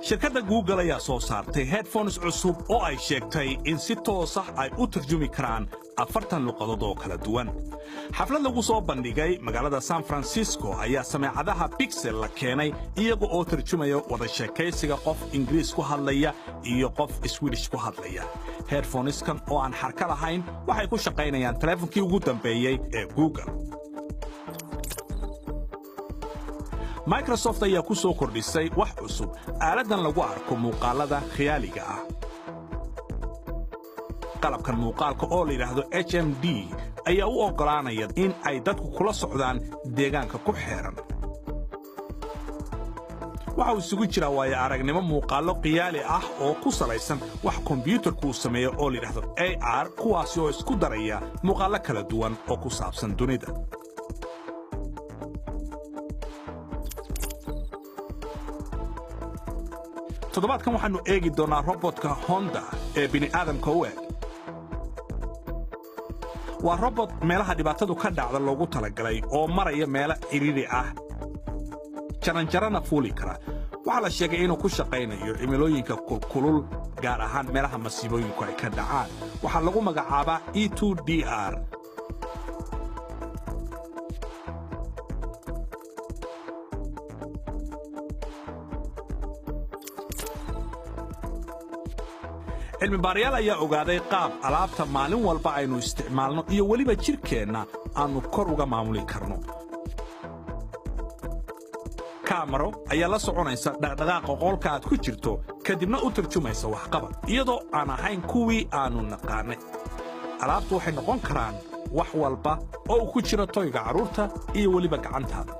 shirkadda Google ayaa soo saartay headphones cusub oo ay sheegtay in si toos ah ay u tarjumi karaan 40 luqadood oo kala duwan. xaflad lagu soo bandhigay magaalada San Francisco ayaa sameecadaha Pixel la keenay iyaga oo tarjumaya wada sheekaysiga qof Ingiriis ku hadlaya iyo qof Swedish ku hadlaya. Headphoneskan oo aan xarka lahayn waxay ku shaqaynayaan taleefankii ugu dambeeyay ee Google. Microsoft ayaa ku soo kordhisay wax cusub aaladan lagu arko muuqaalada khiyaaliga ah. qalabkan muuqaalka oo la yiraahdo HMD ayaa u ogolaanaya in ay dadku kula socdaan deegaanka ku xeeran. waxa uu isugu jira waayo aragnimo muuqaalo khiyaali ah oo ku salaysan wax kombiyuutarku sameeyo oo la yiraahdo AR kuwaas oo isku daraya muuqaalo kala duwan oo ku saabsan dunida. toddobaadkan waxaanu eegi doonaa robotka Honda ee bini'aadamka u eg. waa robot meelaha dhibaatadu ka dhacda loogu talagalay oo maraya meelo ciriiri ah jaranjarana fuuli kara. waxaa la sheegay inuu ku shaqaynayo cimilooyinka kulkulul gaar ahaan meelaha masiibooyinku ay ka dhacaan. waxaa lagu magacaabaa E2DR. cilmi baarayaal ayaa ogaaday qaab alaabta maalin walba aynu isticmaalno iyo weliba jirkeenna aanu kor uga maamuli karno. kaamaro ayaa la soconaysa dhaqdhaqaaqa qolka aad ku jirto kadibna u tarjumaysa waxqabad iyadoo aan ahayn kuwii aanu naqaanay. alaabtu waxay noqon karaan wax walba oo ku jira toyga carruurta iyo weliba gacantaada.